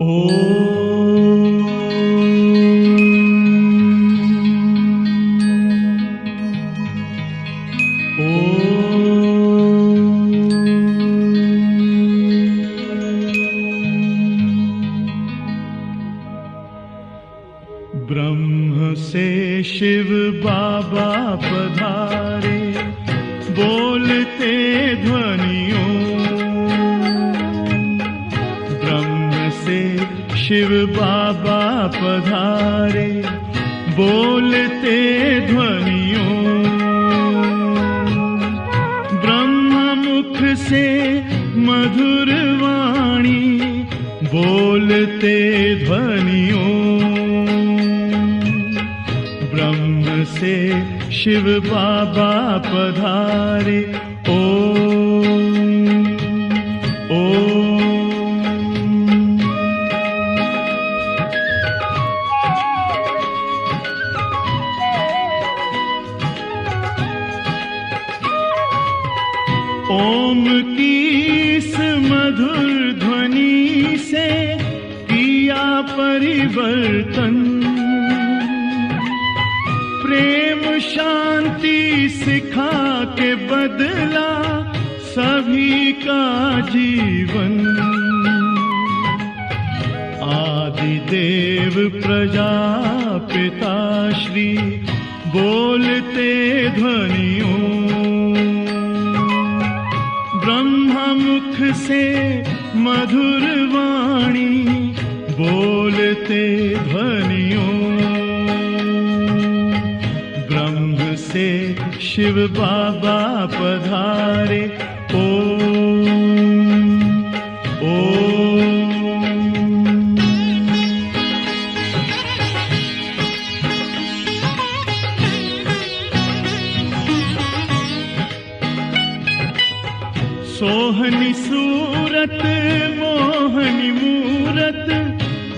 ब्रह्म से शिव बाबा पधारे, बोलते ध्वनियों। ब्रह्म से शिव बाबा पधारे, बोलते ध्वनियों। ब्रह्म मुख से मधुर वाणी, बोलते ध्वनियों। ब्रह्म से शिव बाबा पधारे, ओम ओम। ओम की इस मधुर ध्वनि से किया परिवर्तन। प्रेम शांति सिखा के बदला सभी का जीवन। आदिदेव प्रजापिता श्री बोलते ध्वनियों। ब्रह्म मुख से मधुर वाणी, बोलते ध्वनियों। ब्रह्म से शिव बाबा पधारे, ओम ओम। सोहनी सूरत मोहनी मूरत,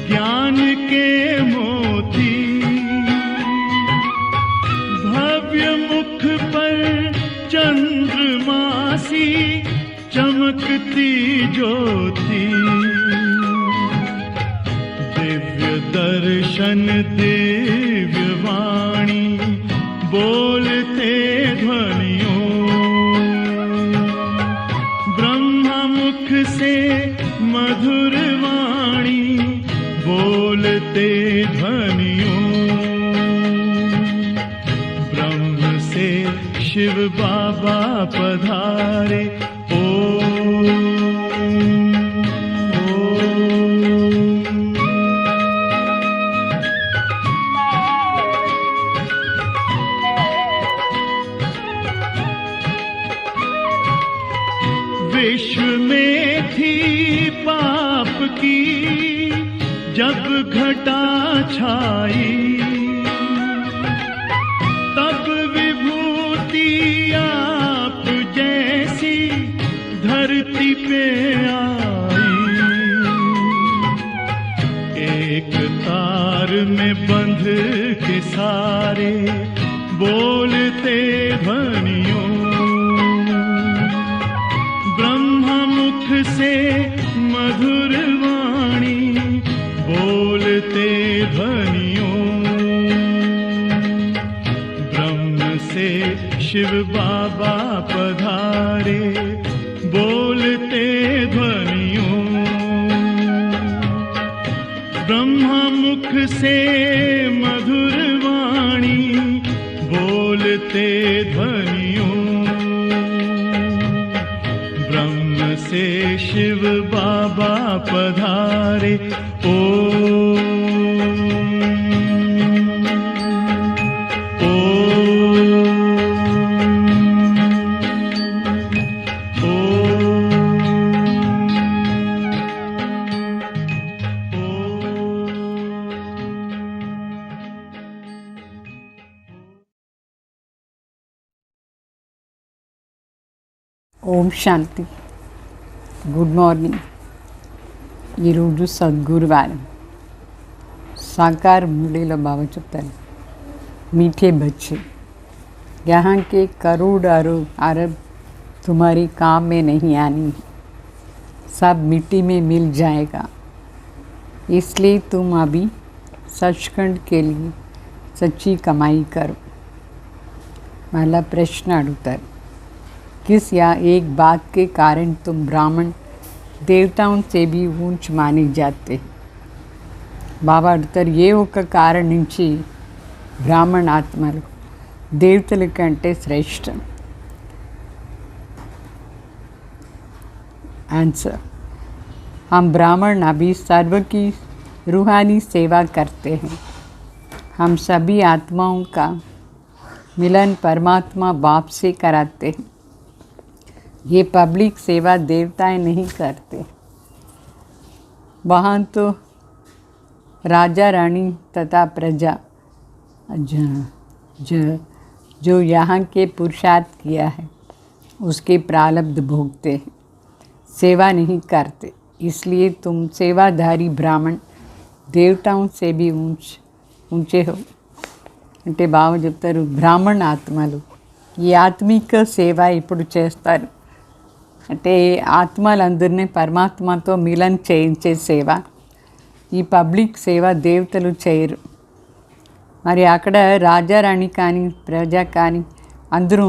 ज्ञान के मोती। भव्य मुख पर चंद्रमासी, चमकती ज्योति। दिव्य दर्शन दिव्य वाणी, बोलते ध्वनियों। मुख से मधुर वाणी, बोलते ध्वनियों। ब्रह्म से शिव बाबा पधारे, ओम ओम। विश्व में थी पाप की जब घटा छाई, तब विभूति आप जैसी धरती पे आई। एक तार में बंध के सारे, बोलते ध्वनियों। मुख से मधुर वाणी, बोलते ध्वनियों। ब्रह्म से शिव बाबा पधारे, बोलते ध्वनियों। ब्रह्म मुख से मधुर वाणी, बोलते ध्वनियों। से शिव बाबा पधारे, ओम ఓం శాంతి. Good morning. ఈరోజు సద్గురువారం. साकार मुरलीला बाबा చెప్తారు, मीठे बच्चे, यहाँ के करोड़ अरब तुम्हारी काम में नहीं आनी, सब मिट्टी में मिल जाएगा। इसलिए तुम अभी सचखंड के लिए सच्ची कमाई करो। पहला प्रश्न अड़ुतर, किस या एक बात के कारण तुम ब्राह्मण देवताओं से भी ऊंच माने जाते हैं? బాబా అడుగుతారు, ఏ ఒక్క కారణం నుంచి బ్రాహ్మణ ఆత్మలు దేవతల కంటే శ్రేష్టం? आंसर, हम ब्राह्मण अभी सर्व की रूहानी सेवा करते हैं। हम सभी आत्माओं का मिलन परमात्मा बाप से कराते हैं। ये पब्लिक सेवा देवताएं नहीं करते। वहाँ तो राजा रानी तथा प्रजा जो यहाँ के पुरुषार्थ किया है उसके प्रारब्ध भोगते हैं, सेवा नहीं करते। इसलिए तुम सेवाधारी ब्राह्मण देवताओं से भी ऊंचे हो। అంటే బావ చెప్తారు, బ్రాహ్మణ ఆత్మలు ఈ ఆత్మిక సేవ ఇప్పుడు చేస్తారు. అంటే ఆత్మలందరినీ పరమాత్మతో మిలన్ చేయించే సేవ. ఈ పబ్లిక్ సేవ దేవతలు చేయరు. మరి అక్కడ రాజారాణి కానీ ప్రజా కానీ అందరూ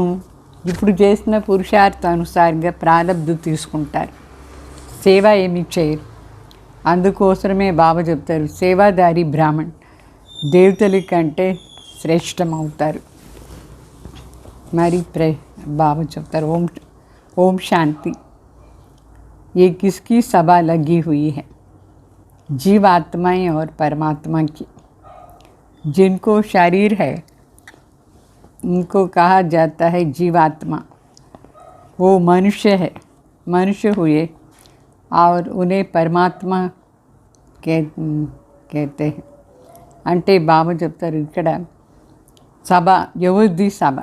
ఇప్పుడు చేసిన పురుషార్థానుసారంగా ప్రారబ్ధు తీసుకుంటారు, సేవ ఏమీ చేయరు. అందుకోసమే బాబా చెప్తారు, సేవాదారి బ్రాహ్మణ్ దేవతల కంటే శ్రేష్టమవుతారు. మరి బాబా చెప్తారు, ఓం శాంతి. ये किसकी सभा लगी हुई है? जीवात्माएं और परमात्मा की. जिनको शरीर है उनको कहा जाता है जीवात्मा. वो मनुष्य है, मनुष्य हुए और उन्हें परमात्मा कहते हैं. అంటే బాబా చెప్తారు, ఇక్కడ సభ ఎవరిది? సభ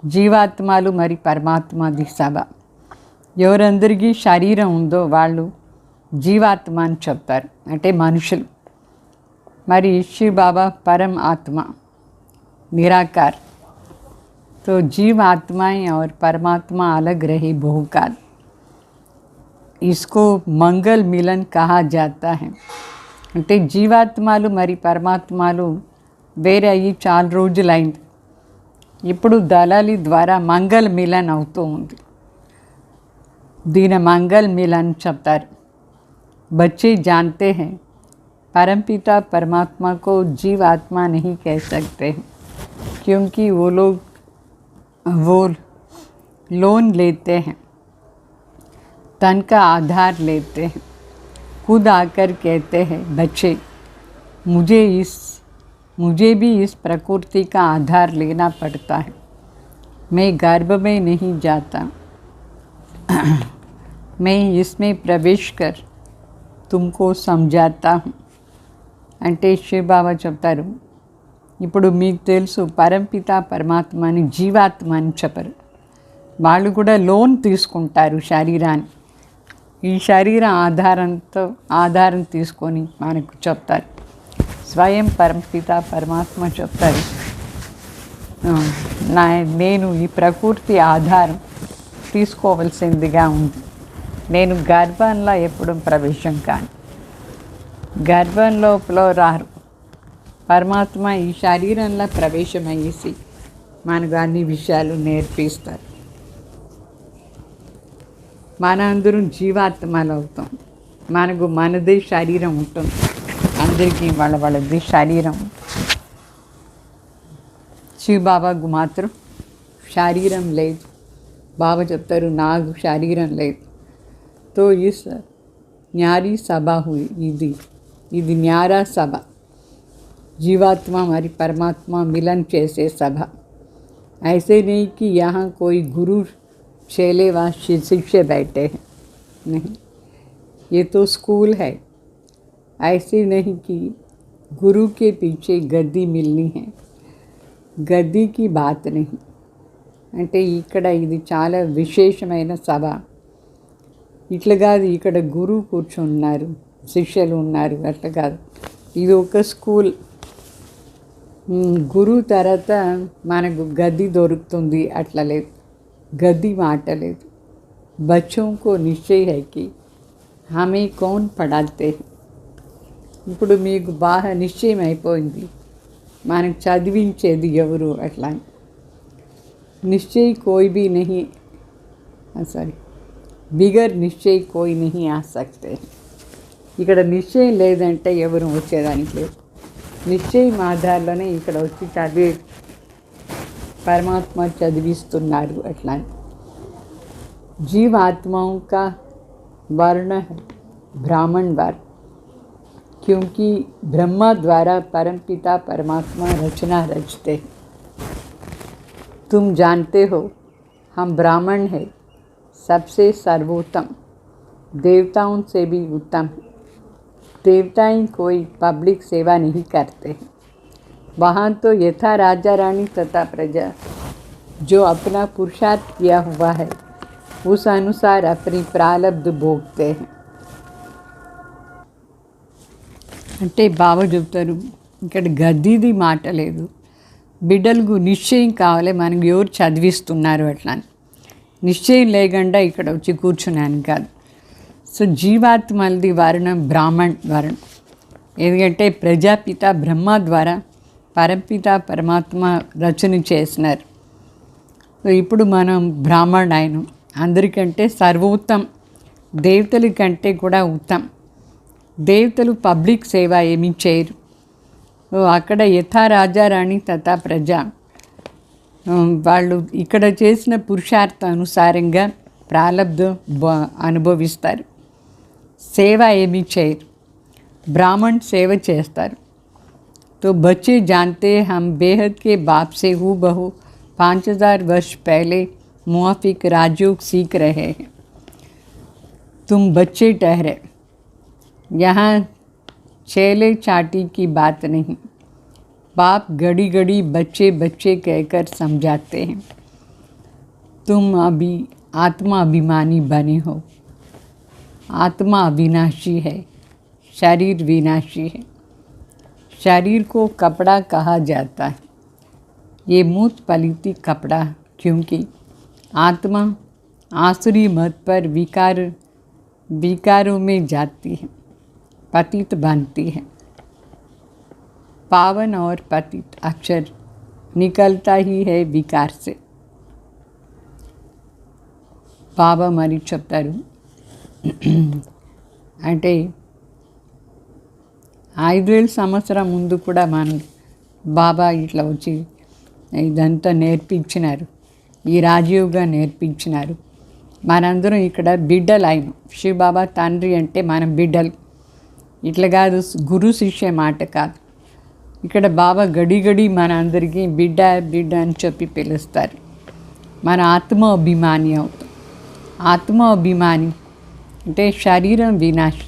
జీవాత్మలు మరి పరమాత్మది సభ. ఎవరందరికీ శరీరం ఉందో వాళ్ళు జీవాత్మ అని చెప్తారు, అంటే మనుషులు. మరి శివ బాబా परम आत्मा निराकार. तो जीव आत्माएं और परमात्मा अलग रहे बहुकाल. इसको मंगल मिलन कहा जाता है. అంటే జీవాత్మలు మరి పరమాత్మలు వేరే అయ్యి చాలా రోజులైంది. ఇప్పుడు దళాలి ద్వారా మంగళ మిలన్ అవుతూ ఉంది. దీని మంగళ మిలన్ చెప్తారు. बच्चे जानते हैं परमपिता परमात्मा को जीव आत्मा नहीं कह सकते क्योंकि वो लोन लेते हैं, तन का आधार लेते हैं. खुद आकर कहते हैं, बच्चे मुझे भी इस प्रकृति का आधार लेना पड़ता है. मैं गर्भ में नहीं जाता, मैं इसमें प्रवेश कर तुमको समझाता हूँ. అంటే శివబాబా చెప్తారు, ఇప్పుడు మీకు తెలుసు పరంపిత పరమాత్మని జీవాత్మ అని చెప్పరు. వాళ్ళు కూడా లోన్ తీసుకుంటారు శరీరాన్ని. ఈ శరీర ఆధారం తీసుకొని మనకు చెప్తారు. స్వయం పరంపిత పరమాత్మ చెప్తారు, నేను ఈ ప్రకృతి ఆధారం తీసుకోవలసిందిగా ఉంది. నేను గర్భంలో ఎప్పుడు ప్రవేశం కాను, గర్భం లోపల రారు. పరమాత్మ ఈ శరీరంలో ప్రవేశమయ్యేసి మనకు అన్ని విషయాలు నేర్పిస్తారు. మన అందరం జీవాత్మలు అవుతాం. మనకు మనదే శరీరం ఉంటుంది, అందరికీ వాళ్ళది శరీరం. శివబాబాకు మాత్రం శరీరం లేదు. బాబా చెప్తారు, నాకు శరీరం లేదు. तो इस न्यारी सभा हुई, ఇది न्यारा सभा. जीवात्मा हमारी परमात्मा मिलन जैसे सभा. ऐसे नहीं कि यहाँ कोई गुरु चेले व शिष्य बैठे हैं, नहीं, ये तो स्कूल है. ऐसे नहीं कि गुरु के पीछे गद्दी मिलनी है, गद्दी की बात नहीं. అంటే ఇక్కడ ఇది చాలా విశేషమైన సభ. ఇట్లా కాదు, ఇక్కడ గురువు కూర్చున్నారు, శిష్యులు ఉన్నారు, అట్లా కాదు. ఇది ఒక స్కూల్. గురువు తర్వాత మనకు గది దొరుకుతుంది అట్లా లేదు, గది మాట లేదు. बच्चों को निश्चय है कि हमें कौन पढ़ाते हैं, ఇప్పుడు మీకు బాగా నిశ్చయం అయిపోయింది మనకు చదివించేది ఎవరు అట్లా. నిశ్చయ కోయి భీ నహీ, సారీ, బిగర్ నిశ్చయ కోయి నహీ ఆ సక్తే. ఇక్కడ నిశ్చయం లేదంటే ఎవరు వచ్చేదానికి లేదు. నిశ్చయం ఆధారంలోనే ఇక్కడ వచ్చి పరమాత్మ చదివిస్తున్నారు అట్లా. जीवात्माओं का वर्ण है ब्राह्मण वर्ण, क्योंकि ब्रह्मा द्वारा परमपिता परमात्मा रचना रचते हैं. तुम जानते हो हम ब्राह्मण हैं, सबसे सर्वोत्तम, देवताओं से भी उत्तम. देवताएं कोई पब्लिक सेवा नहीं करते हैं. वहाँ तो यथा राजा रानी तथा प्रजा जो अपना पुरुषार्थ किया हुआ है उस अनुसार अपनी प्रारब्ध भोगते हैं. అంటే బాబా చెప్తారు ఇక్కడ గద్దీది మాట లేదు, బిడ్డలకు నిశ్చయం కావాలి, మనకు ఎవరు చదివిస్తున్నారు అట్లా. నిశ్చయం లేకుండా ఇక్కడ వచ్చి కూర్చున్నాను కాదు. సో జీవాత్మలది వర్ణం బ్రాహ్మణ్ వర్ణం, ఎందుకంటే ప్రజాపిత బ్రహ్మ ద్వారా పరపిత పరమాత్మ రచన చేసినారు. సో ఇప్పుడు మనం బ్రాహ్మణ్ అయినం, అందరికంటే సర్వోత్తం, దేవతల కంటే కూడా ఉత్తమ్. దేవతలు పబ్లిక్ సేవ ఏమీ చేయరు. అక్కడ యథా రాజా రాణి తథా ప్రజ, వాళ్ళు ఇక్కడ చేసిన పురుషార్థ అనుసారంగా ప్రాలబ్ధం అనుభవిస్తారు. సేవ ఏమీ చేయరు, బ్రాహ్మణ్ సేవ చేస్తారు. तो बच्चे जानते हम बेहद के बाप से हूबहू 5000 वर्ष पहले मुआफिक राजयोग सीख रहे हैं. तुम बच्चे ठहरे, यहाँ चेले चाटी की बात नहीं. बाप घड़ी घड़ी बच्चे बच्चे कहकर समझाते हैं. तुम अभी आत्मा अभिमानी बने हो. आत्मा अविनाशी है, शरीर विनाशी है. शरीर को कपड़ा कहा जाता है. ये मूत पलिती कपड़ा, क्योंकि आत्मा आसुरी मत पर विकारों में जाती है, पतित बनती है. पावन और पतित अक्षर निकलता ही है विकार से. बाबा మరి చెప్తారు అంటే 5,000 సంవత్సరం ముందు కూడా మనం బాబా ఇట్లా వచ్చి ఇదంతా నేర్పించినారు, ఈ రాజయోగా నేర్పించినారు. మనందరం ఇక్కడ బిడ్డలు అయినాం. శివ బాబా తండ్రి అంటే మనం బిడ్డలు. ఇట్లా కాదు, గురు శిష్య మాట కాదు. ఇక్కడ బాబా గడి గడి మన అందరికీ బిడ్డ బిడ్డ అని చెప్పి పిలుస్తారు. మన ఆత్మ అభిమాని అవుతాం. ఆత్మ అభిమాని అంటే శరీరం వినాశి.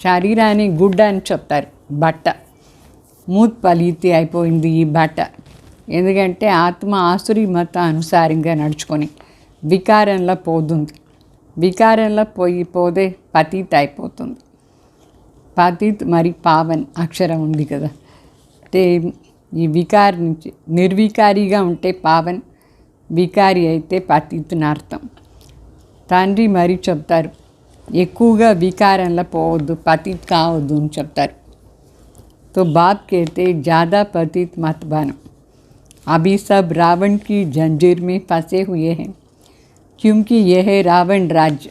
శరీరాన్ని గుడ్డ అని చెప్తారు, బట్ట. మూత్ పలితి అయిపోయింది ఈ బట్ట. ఎందుకంటే ఆత్మ ఆసురి మత అనుసారంగా నడుచుకొని వికారంలో పోతుంది. వికారంలో పోదే పతిత్ అయిపోతుంది. పతిత్ మరి పావన్ అక్షరం ఉంది కదా, అంటే ఈ వికారి నుంచి నిర్వికారిగా ఉంటే పావన్, వికారి అయితే పతిత్ అని అర్థం. తండ్రి మరి చెప్తారు ఎక్కువగా వికారంలో పోవద్దు, పతిత్ కావద్దు అని చెప్తారు. तो बाप कहते ज़्यादा पतित मत बनो. अभी सब रावण की जंजीर में फंसे हुए हैं, क्योंकि यह है रावण राज्य.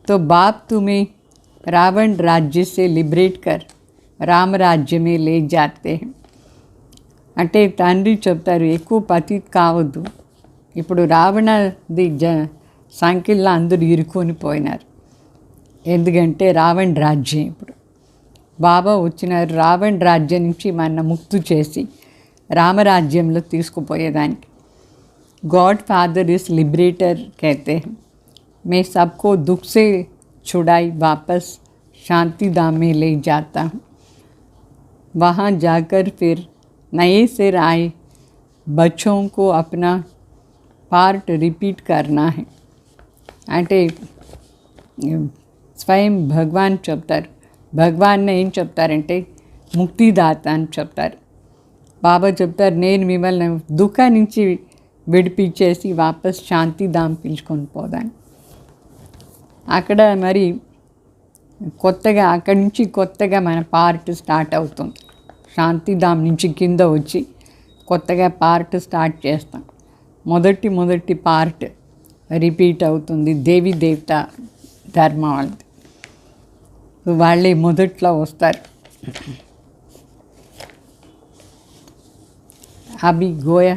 तो बाप तुम्हें रावण राज्य से लिबरेट कर राम राज्य में ले जाते हैं. అంటే తండ్రి చెప్తారు ఎక్కువ పతిత్ కావద్దు. ఇప్పుడు రావణది సంఖ్యలో అందరూ ఇరుకొని పోయినారు. ఎందుకంటే రావణ్ రాజ్యం ఇప్పుడు బాబా వచ్చినారు. రావణ్ రాజ్యం నుంచి మన ముక్తి చేసి రామరాజ్యంలో తీసుకుపోయేదానికి. गॉड फादर इस लिबरेटर कहते हैं. मैं सबको दुख से छुड़ाई वापस शांति धाम में ले जाता हूँ. वहाँ जाकर फिर नए सिर आए बच्चों को अपना पार्ट रिपीट करना है. అంటే స్వయం భగవాన్ చెప్తారు. భగవాన్ ఏం చెప్తారంటే ముక్తిదాత అని చెప్తారు. బాబా చెప్తారు నేను మిమ్మల్ని దుఃఖం నుంచి విడిపించేసి వాపస్ శాంతిధామ్ పిలుచుకొని పోదాను. అక్కడ మరి కొత్తగా అక్కడి నుంచి కొత్తగా మన పార్ట్ స్టార్ట్ అవుతుంది. శాంతిధామ్ నుంచి కింద వచ్చి కొత్తగా పార్ట్ స్టార్ట్ చేస్తాం. మొదటి పార్ట్ రిపీట్ అవుతుంది. దేవీ దేవత ధర్మ వాళ్ళది, వాళ్ళే మొదట్లో వస్తారు. अभी गोया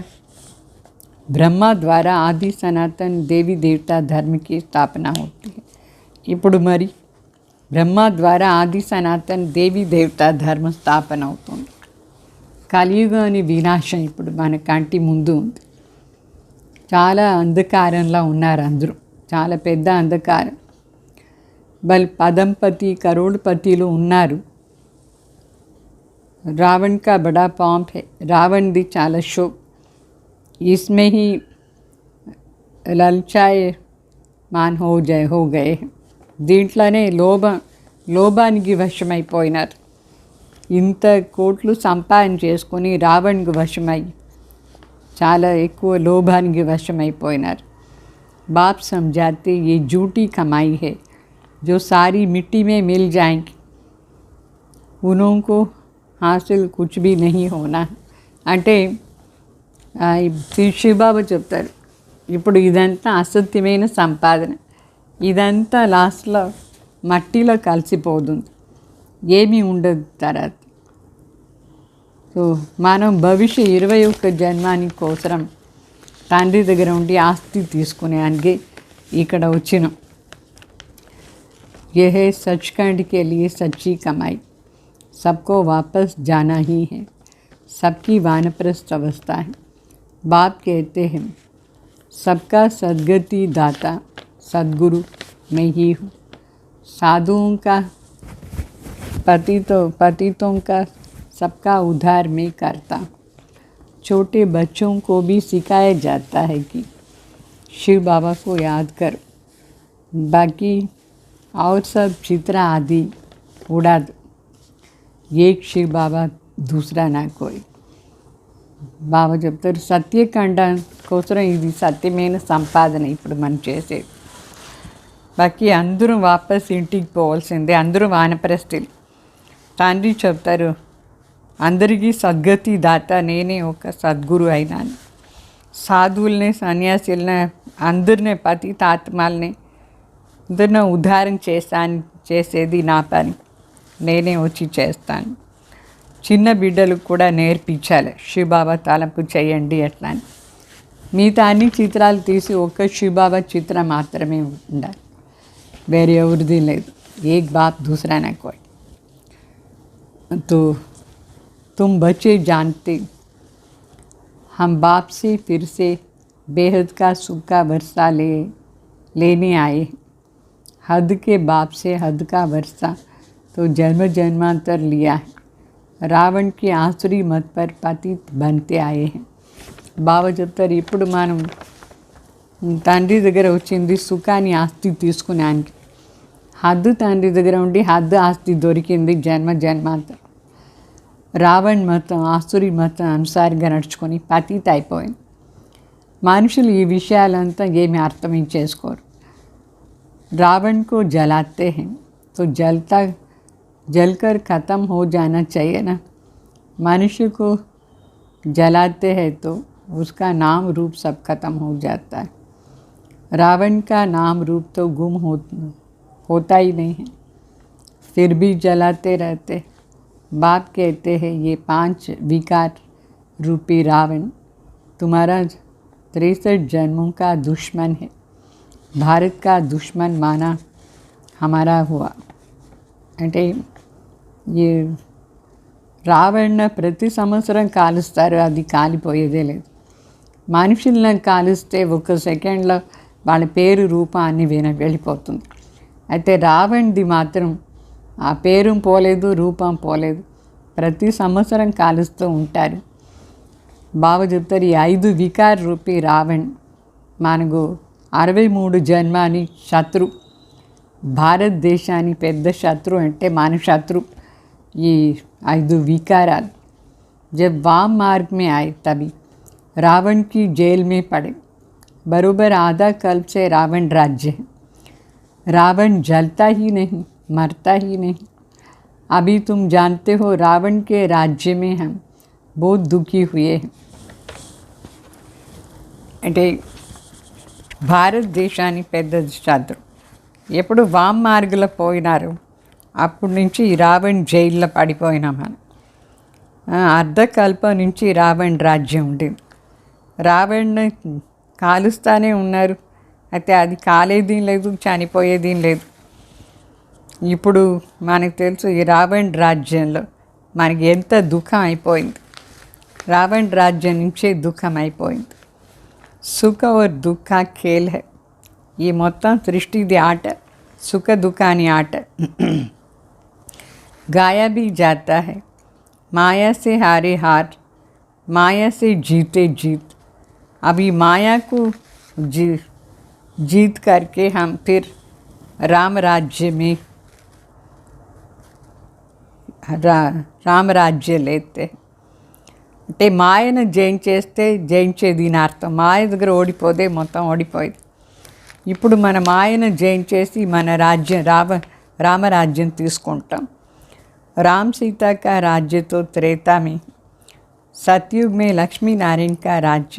ब्रह्मा द्वारा आदि सनातन देवी देवता धर्म की स्थापना होती है. ఇప్పుడు మరి బ్రహ్మ ద్వారా ఆది సనాతన్ దేవి దేవత ధర్మ స్థాపన అవుతుంది. కలియుగాని వినాశం ఇప్పుడు మన కంటి ముందు ఉంది. చాలా అంధకారంలో ఉన్నారు అందరూ, చాలా పెద్ద అంధకారం. పదంపతి కరోడ్పతిలు ఉన్నారు. रावण का बड़ा पॉम्प है. रावण दी चाला शो, इसमें ही ललचाए मान हो गए. దీంట్లోనే లోభానికి వశమైపోయినారు. ఇంత కోట్లు సంపాదన చేసుకొని రావణ్కి వశమై చాలా ఎక్కువ లోభానికి వశమైపోయినారు. बाप समझाते ये झूठी कमाई है जो सारी मिट्टी में मिल जाएंगी, उनको హాసిల్ కుచ్ బీ నహీ హోనా అంటే శివబాబా చెప్తారు, ఇప్పుడు ఇదంతా అసత్యమైన సంపాదన, ఇదంతా లాస్ట్లో మట్టిలో కలిసిపోతుంది, ఏమీ ఉండదు తర్వాత. సో మనం భవిష్య 21 జన్మాని కోసరం తండ్రి దగ్గర ఉండి ఆస్తి తీసుకునేందుకే ఇక్కడ వచ్చినాం. ये है सचखंड के लिए सच्ची कमाई, सबको वापस जाना ही है, सबकी वानप्रस्थ अवस्था है. बाप कहते हैं सबका सद्गति दाता सद्गुरु मैं ही हूँ. साधुओं का पतितों का सबका उद्धार मैं करता हूँ. छोटे बच्चों को भी सिखाया जाता है कि शिव बाबा को याद करो, बाकी और सब चित्र आदि उड़ा दो. एक शिव बाबा दूसरा ना कोई. బాబా చెప్తారు సత్యఖండ కోసం ఇది సత్యమైన సంపాదన ఇప్పుడు మనం చేసేది. బాకీ అందరూ వాపస్ ఇంటికి పోవాల్సిందే, అందరూ వానప్రస్థులు. తండ్రి చెప్తారు అందరికీ సద్గతి దాత నేనే ఒక సద్గురు అయినాను. సాధువుల్ని సన్యాసుల్ని అందరినీ పతితాత్మల్ని అందరినీ ఉద్ధారం చేసేది నా పని, నేనే వచ్చి చేస్తాను. చిన్న బిడ్డలకు కూడా నేర్పించాలి శివబాబా తలంపు చేయండి ఎట్లా అని. మిగతా అన్ని చిత్రాలు తీసి ఒక్క శివబాబా చిత్రం మాత్రమే ఉండాలి, వేరే ఎవరిది లేదు. ఏక్ బాప్ దూసరా నా కోయి. तो तुम बच्चे जानते हम बाप से फिर से बेहद का सुख का वर्षा लेने आए. हद के बाप से हद का वर्षा तो जन्म जन्मांतर लिया है. रावण की आसुरी मत पर पतित बनते आए हैं. బాబా చెప్తారు ఇప్పుడు మనం తండ్రి దగ్గర వచ్చింది సుఖాన్ని ఆస్తి తీసుకునేందుకు. హద్దు తండ్రి దగ్గర ఉండి హద్దు ఆస్తి దొరికింది జన్మ జన్మాంతరం. రావణ్ మతం ఆసురి మతం అనుసారంగా నడుచుకొని పతిత అయిపోయింది. మనుషులు ఈ విషయాలంతా ఏమి అర్థం చేసుకోరు. रावण को जलाते हैं तो जलकर ख़त्म हो जाना चाहिए ना. मनुष्य को जलाते हैं तो उसका नाम रूप सब खत्म हो जाता है. रावण का नाम रूप तो गुम होता ही नहीं है, फिर भी जलाते रहते. बाप कहते हैं ये 5 विकार रूपी रावण तुम्हारा 63 जन्मों का दुश्मन है. भारत का दुश्मन माना हमारा हुआ. అంటే ఈ రావణ ప్రతి సంవత్సరం కాలుస్తారు, అది కాలిపోయేదే లేదు. మనుషులను కాలుస్తే ఒక సెకండ్లో వాళ్ళ పేరు రూపాన్ని వెళ్ళిపోతుంది. అయితే రావణ్ది మాత్రం ఆ పేరు పోలేదు, రూపం పోలేదు, ప్రతి సంవత్సరం కాలుస్తూ ఉంటారు. బాబా చెప్తారు ఈ 5 వికార్ రూపీ రావణ్ మనకు 63 జన్మాని శత్రు. భారతదేశాన్ని పెద్ద శత్రు అంటే మన శత్రు ఈ 5 विकाराल. जब वाम मार्ग में आए तभी रावण की जेल में पड़े. बरोबर आधा कल्प से रावण राज्य है. रावण जलता ही नहीं, मरता ही नहीं। अभी तुम जानते हो रावण के राज्य में हम बहुत दुखी हुए हैं। అంటే భారతదేశాన్ని పెద్ద శత్రు ఎప్పుడు వామ్ మార్గంలో పోయినారు అప్పటి నుంచి రావణ్ జైల్లో పడిపోయినాం మనం. అర్ధకల్పం నుంచి రావణ్ రాజ్యం ఉండేది. రావణ్ని కాలుస్తూనే ఉన్నారు. అయితే అది కాలేదేం లేదు, చనిపోయేదేం లేదు. ఇప్పుడు మనకు తెలుసు ఈ రావణ్ రాజ్యంలో మనకి ఎంత దుఃఖం అయిపోయింది. రావణ్ రాజ్యం నుంచే దుఃఖం అయిపోయింది. సుఖ और दुख का खेल है. ఈ మొత్తం సృష్టిది ఆట, సుఖ దుఃఖాని ఆట. गाया भी जाता है, माया से हारे हार, माया से जीते जीत. अभी माया को जीत करके हम फिर राम राज्य में राम राज्य लेते हैं. అంటే మాయను జయించేస్తే జయించేది నా అర్థం. మాయ దగ్గర ఓడిపోతే మొత్తం ఓడిపోయేది. ఇప్పుడు మన మాయను జయించేసి మన రాజ్యం రామరాజ్యం తీసుకుంటాం. राम सीता का राज्य तो त्रेता में, सतयुग में लक्ष्मी नारायण का राज्य.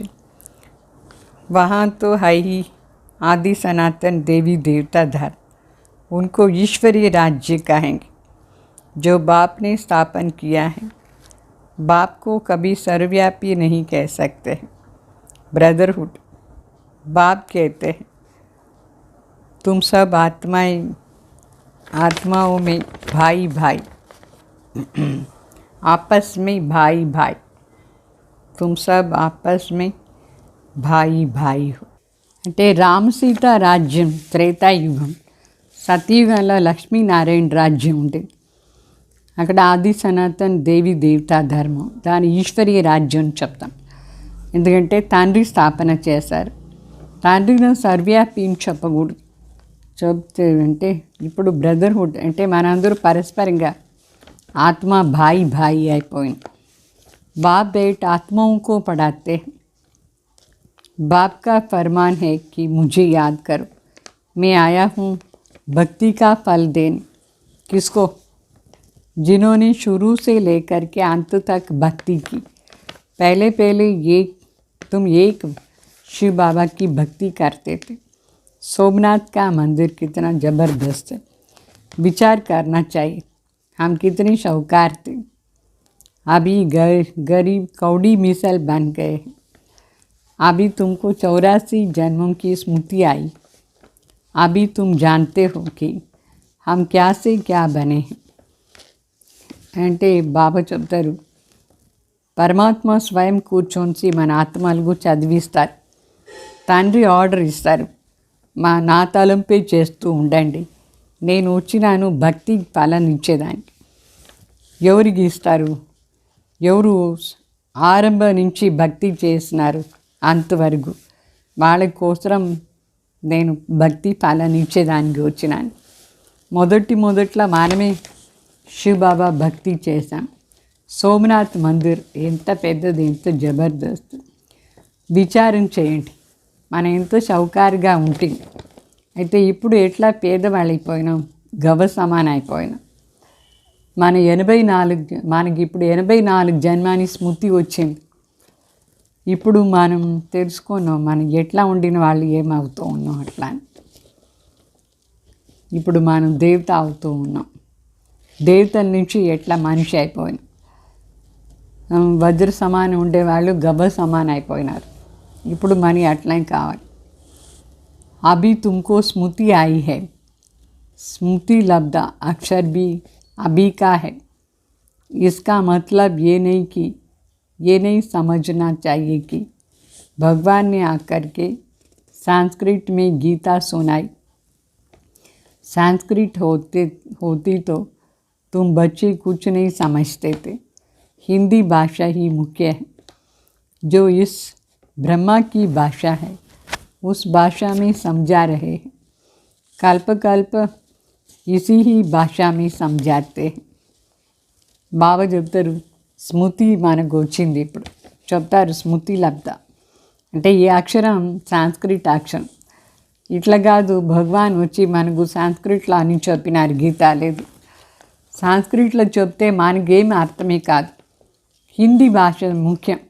वहाँ तो है ही आदि सनातन देवी देवता धर्म. उनको ईश्वरीय राज्य कहेंगे जो बाप ने स्थापन किया है. बाप को कभी सर्वव्यापी नहीं कह सकते. ब्रदरहुड बाप कहते हैं तुम सब आत्माओं में भाई भाई, आपस में भाई भाई, तुम सब आपस में भाई भाई हो. అంటే రామ్ సీత రాజ్యం త్రేతాయుగం. సతయుగంలో లక్ష్మీనారాయణ రాజ్యం ఉండేది. అక్కడ ఆది సనాతన్ దేవి దేవతా ధర్మం, దాని ఈశ్వరీయ రాజ్యం అని చెప్తాం. ఎందుకంటే తండ్రి స్థాపన చేశారు. తండ్రిని సర్వ్యాపి అని చెప్పకూడదు. చెప్తే అంటే ఇప్పుడు బ్రదర్హుడ్ అంటే మనందరూ పరస్పరంగా आत्मा भाई भाई అయిపోయింది. बाप बेट आत्माओं को पढ़ाते हैं. बाप का फरमान है कि मुझे याद करो, मैं आया हूँ भक्ति का फल देने. किसको? जिन्होंने शुरू से लेकर के अंत तक भक्ति की. पहले पहले तुम एक शिव बाबा की भक्ति करते थे. सोमनाथ का मंदिर कितना ज़बरदस्त है. विचार करना चाहिए हम कितने शौकार थे. अभी गरीब कौड़ी मिसल बन गए. अभी तुमको 84 जन्मों की स्मृति आई. अभी तुम जानते हो कि हम क्या से क्या बने हैं. అంటే బాబా చెప్తారు పరమాత్మ స్వయం కూర్చొని మన ఆత్మలకు చదివిస్తారు. తండ్రి ఆర్డర్ ఇస్తారు, నా తలంపే చేస్తూ ఉండండి, నేను వచ్చినాను భక్తి ఫలం ఇచ్చేదానికి. ఎవరికి ఇస్తారు? ఎవరు ఆరంభం నుంచి భక్తి చేసినారు అంతవరకు వాళ్ళ కోసం నేను భక్తి ఫలం ఇచ్చేదానికి వచ్చినాను. మొదట్లో మనమే శివ్ బాబా భక్తి చేశాం. సోమనాథ్ మందిర్ ఎంత పెద్దది, ఎంత జబర్దస్త్. విచారం చేయండి, మనం ఎంతో షౌకారుగా ఉంటుంది. అయితే ఇప్పుడు ఎట్లా పేదవాళ్ళు అయిపోయినాం, గవ సమానం అయిపోయినాం. మనకి ఇప్పుడు 84 జన్మాని స్మృతి వచ్చింది. ఇప్పుడు మనం తెలుసుకున్నాం మనం ఎట్లా ఉండిన వాళ్ళు ఏమవుతూ ఉన్నాం అట్లా. ఇప్పుడు మనం దేవత అవుతూ ఉన్నాం. దేవతల నుంచి ఎట్లా మనిషి అయిపోయినాం. వజ్ర సమానం ఉండేవాళ్ళు గవ్వ సమానం అయిపోయినారు. ఇప్పుడు మనీ అట్లా కావాలి. अभी तुमको स्मृति आई है. स्मृति लब्ध अक्षर भी अभी का है. इसका मतलब ये नहीं समझना चाहिए कि भगवान ने आकर के संस्कृत में गीता सुनाई. संस्कृत होती तो तुम बच्चे कुछ नहीं समझते थे. हिंदी भाषा ही मुख्य है, जो इस ब्रह्मा की भाषा है उस भाषा में समझा रहे हैं. कल्प कल्प इसी ही भाषा में समझाते हैं. బాబా చెప్తారు స్మృతి మనకు వచ్చింది. ఇప్పుడు చెప్తారు స్మృతి లబ్ధ అంటే ఈ అక్షరం సాంస్క్రిట్ అక్షరం. ఇట్లా కాదు, భగవాన్ వచ్చి మనకు సంస్కృట్లో అని చెప్పినారు, గీత లేదు. సంస్కృట్లో చెప్తే మనకేమి అర్థమే కాదు. హిందీ భాష ముఖ్యం.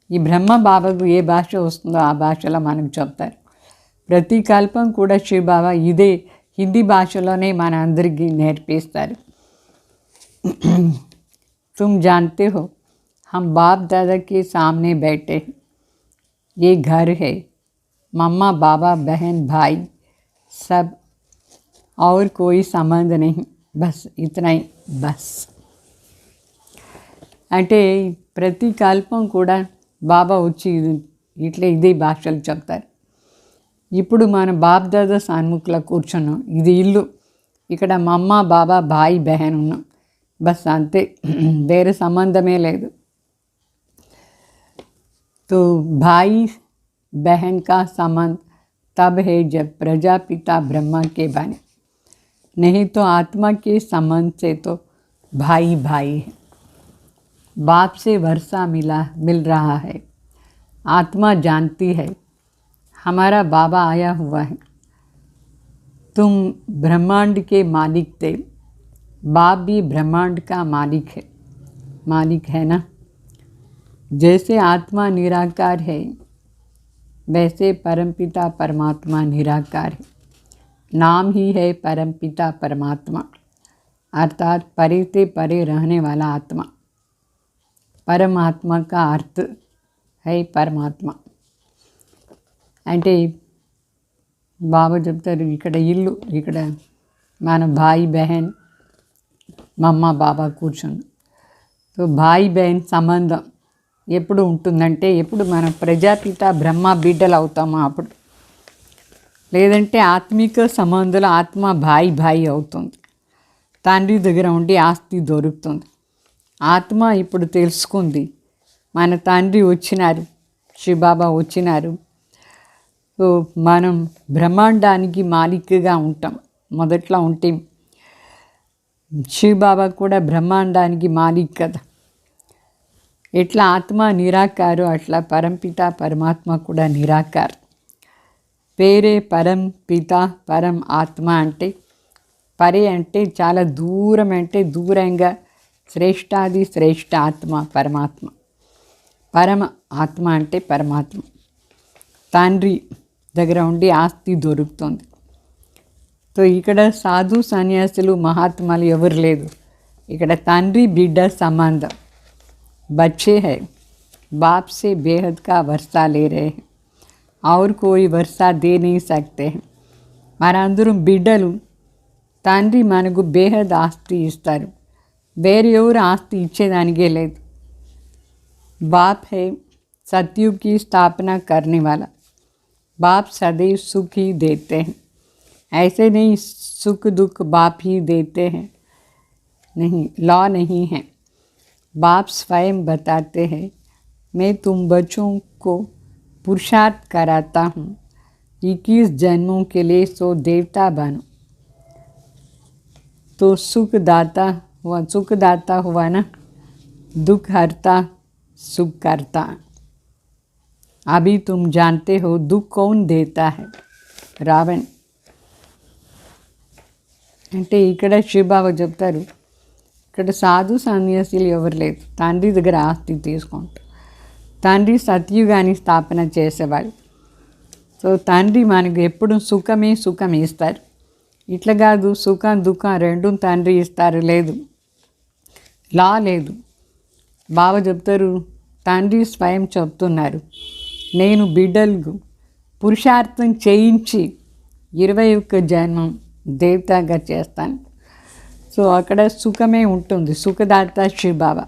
ఈ బ్రహ్మ బాబాకు ఏ భాష వస్తుందో ఆ భాషలో మనకు చెప్తారు. ప్రతి కల్పం కూడా శివబాబా ఇదే హిందీ భాషలోనే మన అందరికీ నేర్పిస్తారు. तुम जानते हो हम बाप दादा के सामने बैठे, ये घर है, मम्मा बाबा बहन भाई सब, और कोई संबंध नहीं, बस इतना ही बस. అంటే ప్రతి కల్పం కూడా బాబా వచ్చి ఇట్లా ఇదే భాషలు చెప్తారు. ఇప్పుడు మన బాప్ దాదా సన్ముఖలో కూర్చున్నాం, ఇది ఇల్లు, ఇక్కడ మమ్మ బాబా భాయ్ బహన్ ఉన్నాం, బస్ అంతే, వేరే సంబంధమే లేదు. तो भाई बहन का संबंध तब है जब प्रजापिता ब्रह्मा के बने, नहीं तो आत्मा के संबंध से तो भाई भाई है. बाप से वर्षा मिल रहा है, आत्मा जानती है हमारा बाबा आया हुआ है. तुम ब्रह्मांड के मालिक थे, बाप भी ब्रह्मांड का मालिक है ना. जैसे आत्मा निराकार है वैसे परमपिता परमात्मा निराकार है. नाम ही है परमपिता परमात्मा, अर्थात परे से परे रहने वाला आत्मा. परमात्मा का अर्थ है परमात्मा. అంటే బాబా చెప్తారు, ఇక్కడ ఇల్లు, ఇక్కడ మన భాయ్ బహన్ మమ్మ బాబా కూర్చుంది. సో భాయ్ బహన్ సంబంధం ఎప్పుడు ఉంటుందంటే ఎప్పుడు మనం ప్రజాపిత బ్రహ్మ బిడ్డలు అవుతామో అప్పుడు, లేదంటే ఆత్మిక సంబంధాలు ఆత్మ భాయ్ అవుతుంది. తండ్రి దగ్గర ఉండి ఆస్తి దొరుకుతుంది. ఆత్మ ఇప్పుడు తెలుసుకుంది, మన తండ్రి వచ్చినారు, శివబాబా వచ్చినారు. సో మనం బ్రహ్మాండానికి మాలిక్గా ఉంటాం. మొదట్లో ఉంటే శివబాబా కూడా బ్రహ్మాండానికి మాలిక్ కదా. ఎట్లా ఆత్మ నిరాకారు అట్లా పరంపిత పరమాత్మ కూడా నిరాకారు. పేరే పరంపిత పరం ఆత్మ అంటే, పరే అంటే చాలా దూరం, అంటే దూరంగా, శ్రేష్టాది శ్రేష్ఠ ఆత్మ పరమాత్మ. పరమ ఆత్మ అంటే పరమాత్మ. తండ్రి దగ్గర ఉండి ఆస్తి దొరుకుతుంది. సో ఇక్కడ సాధు సన్యాసులు మహాత్మాలు ఎవరు లేదు, ఇక్కడ తండ్రి బిడ్డ సంబంధం. बच्चे हैं, बाप से बेहद का वर्षा ले रहे हैं, और कोई वर्षा दे नहीं सकते हैं. మనందరం బిడ్డలు. తండ్రి మనకు బేహద్ ఆస్తి ఇస్తారు, వేరే ఎవరు ఆస్తి ఇచ్చేదానికే లేదు. बाप है सतयुग की स्थापना करने वाला, बाप सदैव सुख ही देते हैं. ऐसे नहीं सुख दुख बाप ही देते हैं, नहीं, लॉ नहीं है. बाप स्वयं बताते हैं, मैं तुम बच्चों को पुरुषार्थ कराता हूँ, 21 जन्मों के लिए सो देवता बनो. तो सुखदाता हुआ ना, दुख हरता सुख करता. अभी तुम जानते हो दुख कौन देता है, रावण. అంటే ఇక్కడ శివబాబా చెప్తారు, ఇక్కడ సాధు సన్యాసులు ఎవరు లేదు, తండ్రి దగ్గర ఆస్తి తీసుకుంటారు. తండ్రి సత్యుగాన్ని స్థాపన చేసేవాడు. సో తండ్రి మనకు ఎప్పుడు సుఖం ఇస్తారు. ఇట్లా కాదు, సుఖం దుఃఖం రెండు తండ్రి ఇస్తారు, లేదు, లా లేదు. బాబా చెప్తారు, తండ్రి స్వయం చెప్తున్నారు, నేను బిడ్డలకు పురుషార్థం చేయించి 21 జన్మం దేవతగా చేస్తాను. సో అక్కడ సుఖమే ఉంటుంది. సుఖదాత శివబాబా,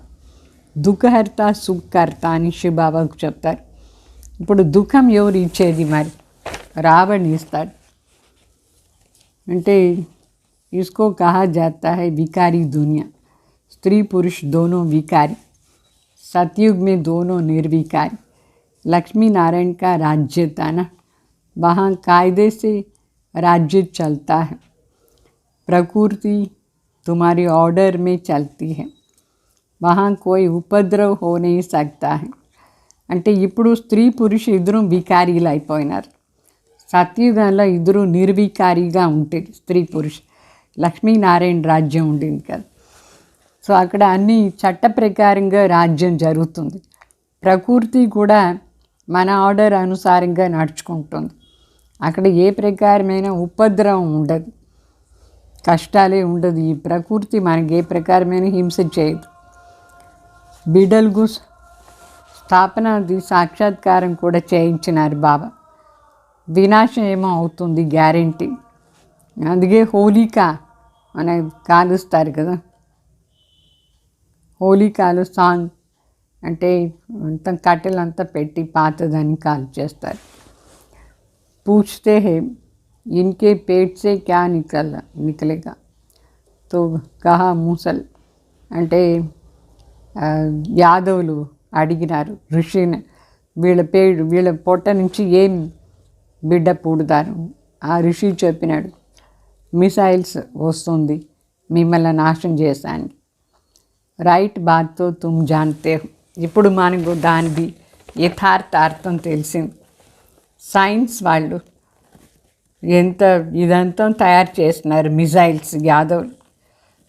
దుఃఖహర్త సుఖకర్త అని శివబాబాకు చెప్తారు. ఇప్పుడు దుఃఖం ఎవరు ఇచ్చేది, మరి రావణ్ ఇస్తాడు. అంటే इसको कहा जाता है विकारी दुनिया. स्त्री पुरुष दोनों विकारी, सतयुग में दोनों निर्विकारी. लक्ष्मी नारायण का राज्य था ना, वहाँ कायदे से राज्य चलता है. प्रकृति तुम्हारी ऑर्डर में चलती है, वहाँ कोई उपद्रव हो नहीं सकता है. అంటే ఇప్పుడు స్త్రీ పురుష ఇద్దరు వికారీలు అయిపోయినారు. సత్యుగంలో ఇద్దరు నిర్వికారిగా ఉంటుంది, స్త్రీ పురుష. లక్ష్మీనారాయణ రాజ్యం ఉండింది కదా. సో అక్కడ అన్ని చట్ట ప్రకారంగా రాజ్యం జరుగుతుంది. ప్రకృతి కూడా మన ఆర్డర్ అనుసారంగా నడుచుకుంటుంది. అక్కడ ఏ ప్రకారమైన ఉపద్రవం ఉండదు, కష్టాలే ఉండదు. ఈ ప్రకృతి మనకి ఏ ప్రకారమైన హింస చేయదు. బిడ్డలకు స్థాపనది సాక్షాత్కారం కూడా చేయించినారు బాబా. వినాశం ఏమో అవుతుంది గ్యారెంటీ. అందుకే హోలిక అనే కాలుస్తారు కదా, హోలికాలు సాంగ్ అంటే అంతా కట్టెలంతా పెట్టి పాతదని కాల్ చేస్తారు. పూछते हैं इनके पेट से क्या निकलेगा तो कहा मूसल. అంటే యాదవులు అడిగినారు ఋషిని, వీళ్ళ పొట్ట నుంచి ఏం బిడ్డ పుడతారు. ఆ ఋషి చెప్పినాడు, మిసైల్స్ వస్తుంది మిమ్మల్ని నాశనం చేశాను. రైట్ బాత్తో తుమ్ జాన్తే. ఇప్పుడు మనకు దానిది యథార్థ అర్థం తెలిసింది. సైన్స్ వాళ్ళు ఇదంతా తయారు చేస్తున్నారు మిసైల్స్, యాదవులు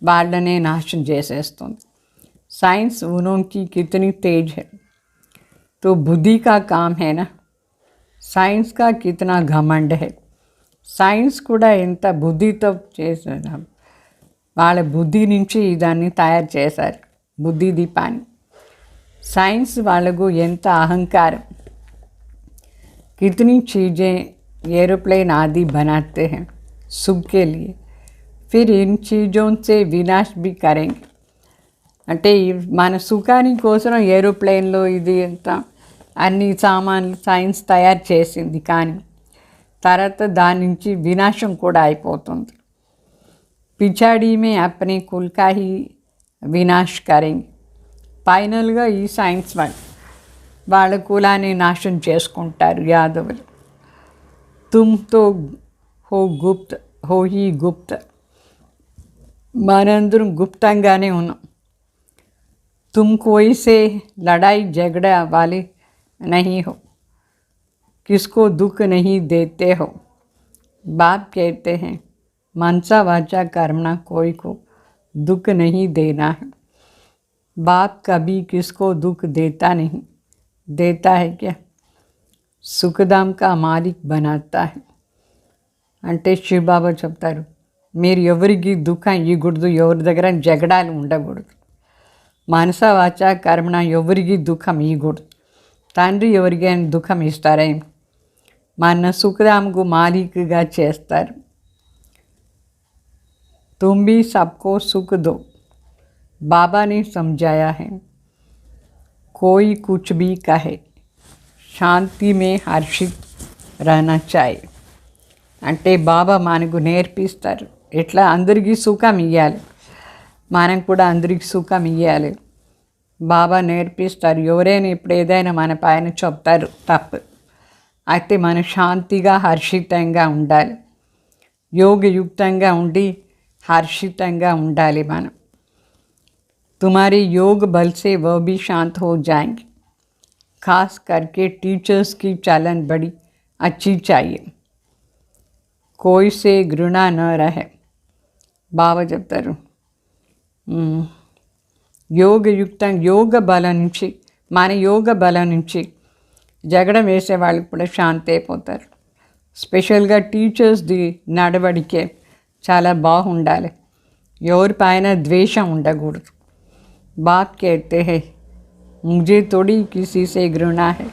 వాళ్ళనే నాశనం చేసేస్తుంది. साइंस उन्हों की कितनी तेज है तो बुद्धि का काम है ना. साइंस का कितना घमंड है. సైన్స్ కూడా ఎంత బుద్ధితో చేశారు. వాళ్ళ బుద్ధి నుంచి దాన్ని తయారు చేశారు, బుద్ధి దీపాన్ని. సైన్స్ వాళ్ళకు ఎంత అహంకారం. कितनी चीज़ें एरोप्लेन आदि बनाते हैं सुख के लिए, फिर इन चीज़ों से विनाश भी करेंगे. అంటే మన సుఖాని కోసం ఏరోప్లేన్లో ఇది ఎంత అన్ని సామాన్లు సైన్స్ తయారు చేసింది, కానీ తర్వాత దాని నుంచి వినాశం కూడా అయిపోతుంది. పిచాడీ మే అప్నే కుల్ కా హీ వినాశ్ కరేంగే. ఫైనల్గా ఈ సైన్స్ వాళ్ళ కులాన్ని నాశనం చేసుకుంటారు యాదవులు. తుమ్ తో హో హీ గుప్త. మనందరం గుప్తంగానే ఉన్నాం. तुम कोई से लड़ाई झगड़ा वाले नहीं हो, किसको दुख नहीं देते हो. बाप कहते हैं मनसा वाचा कर्मणा कोई को दुख नहीं देना है. बाप कभी किसको दुख देता नहीं, देता है क्या, सुखधाम का मालिक बनाता है. అంటే శివబాబా చెప్తారు, మీరు ఎవరికి దుఃఖం ఇవ్వకూడదు, ఎవరి దగ్గర జగడాలు ఉండకూడదు. మనస వాచ కర్మణ ఎవరికి దుఃఖం ఇవ్వకూడదు. తండ్రి ఎవరికైనా దుఃఖం ఇస్తారే, మన సుఖధామకు మాలిక్గా చేస్తారు. तुम भी सबको सुख दो. बाबा ने समझाया है, कोई कुछ भी कहे शांति में हर्षित रहना चाहिए. అంటే బాబా మనకు నేర్పిస్తారు ఎట్లా అందరికీ సుఖం ఇవ్వాలి, మనం కూడా అందరికి సుఖం ఇవ్వాలి. బాబా నేర్పిస్తారు. ఎవరైనా ఇప్పుడు ఏదైనా మన పైన చెప్తారు తప్పు, అయితే మనం శాంతిగా హర్షితంగా ఉండాలి, యోగయుక్తంగా ఉండి హర్షితంగా ఉండాలి మనం. तुम्हारे योग बल से वह भी शांत हो जाएंगे. खास करके टीचर्स की चलन बड़ी अच्छी चाहिए, कोई से घृणा न रहे. బాబా చెప్తారు యోగ బలం నుంచి, మన యోగ బలం నుంచి జగడం వేసే వాళ్ళు కూడా శాంతి అయిపోతారు. స్పెషల్గా టీచర్స్ది నడవడికే చాలా బాగుండాలి, ఎవరి పైన ద్వేషం ఉండకూడదు. బాప్ कहते हैं मुझे थोड़ी किसी से घृणा है.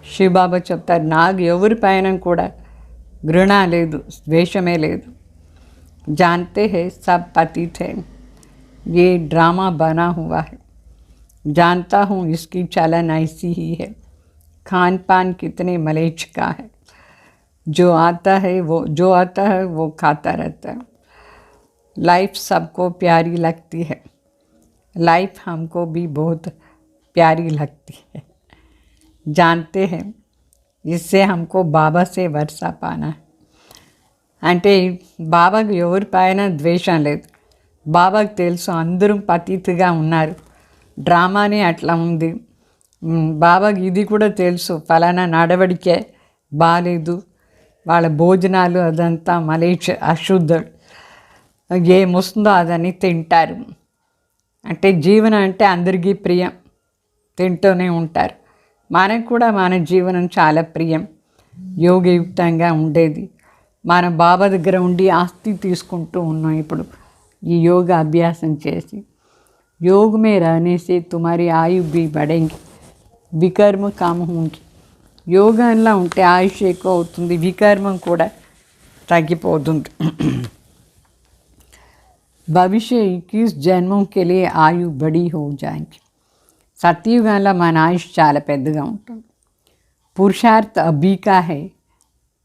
శివబాబా చెప్తారు, నాకు ఎవరి పైన కూడా घृणा లేదు, ద్వేషమే లేదు. जानते हैं सब पतित है, ये ड्रामा बना हुआ है. जानता हूँ इसकी चलन ऐसी ही है, खान पान कितने मलेच्छ का है. जो आता है वो खाता रहता है. लाइफ सबको प्यारी लगती है, लाइफ हमको भी बहुत प्यारी लगती है. जानते हैं इससे हमको बाबा से वर्षा पाना है. అంటే బాబాకు ఎవరి పైన ద్వేషం లేదు. బాబాకు తెలుసు అందరూ పతితుగా ఉన్నారు, డ్రామానే అట్లా ఉంది. బాబాకి ఇది కూడా తెలుసు, ఫలానా నడవడికే బాగాలేదు, వాళ్ళ భోజనాలు అదంతా మలేష్ అశుద్ధ ఏమొస్తుందో అదని తింటారు. అంటే జీవనం అంటే అందరికీ ప్రియం, తింటూనే ఉంటారు. మనకు కూడా మన జీవనం చాలా ప్రియం, యోగయుక్తంగా ఉండేది. మన బాబా దగ్గర ఉండి ఆస్తి తీసుకుంటూ ఉన్నాం ఇప్పుడు ఈ యోగా అభ్యాసం చేసి. योग में रहने से तुम्हारी आयु भी बढ़ेंगी, వికర్మ కామ होंगी. యోగంలో ఉంటే ఆయుష్ ఎక్కువ అవుతుంది, వికర్మం కూడా తగ్గిపోతుంది. భవిష్య 21 జన్మం के लिए आयु बड़ी हो जाएगी. సత్యయుగంలో మన ఆయుష్ చాలా పెద్దగా ఉంటుంది. पुरुषार्थ अभी का है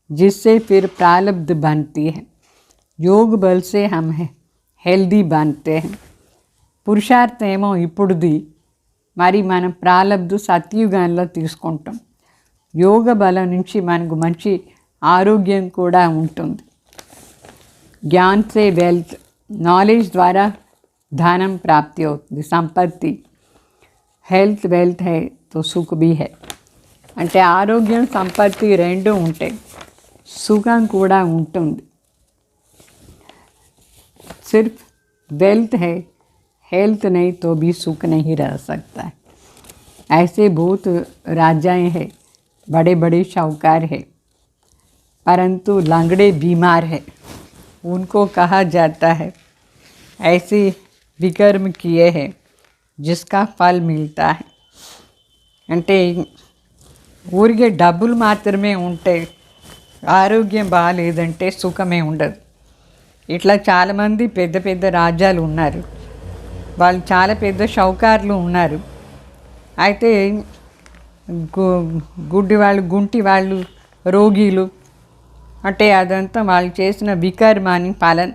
जिससे फिर प्रारब्ध बनती है. योग बल से हम हेल्दी बनते हैं. పురుషార్థం ఏమో ఇప్పుడుది, మరి మనం ప్రారబ్ధ సత్యయుగంలో తీసుకుంటాం. యోగ బలం నుంచి మనకు మంచి ఆరోగ్యం కూడా ఉంటుంది. జ్ఞాన్ సే వెల్త్, నాలెడ్జ్ ద్వారా ధనం ప్రాప్తి అవుతుంది, సంపత్తి. హెల్త్ వెల్త్ హై తో సుఖ భీ హై. అంటే ఆరోగ్యం సంపత్తి రెండు ఉంటాయి, సుఖం కూడా ఉంటుంది. సిర్ఫ్ వెల్త్ హై, हेल्थ नहीं तो भी सुख नहीं रह सकता है. ऐसे बहुत राजाएं हैं, बड़े बड़े शाहूकार हैं, परंतु लंगड़े बीमार हैं. उनको कहा जाता है ऐसे विकर्म किए हैं जिसका फल मिलता है. అంటే ఊరికే డబ్బులు మాత్రమే ఉంటే ఆరోగ్యం బాగాలేదంటే సుఖమే ఉండదు. ఇట్లా చాలామంది పెద్ద పెద్ద రాజ్యాలు ఉన్నారు, వాళ్ళు చాలా పెద్ద షౌకార్లు ఉన్నారు. అయితే గుడ్డి వాళ్ళు, గుంటి వాళ్ళు, రోగీలు, అంటే అదంతా వాళ్ళు చేసిన వికర్మాని ఫలం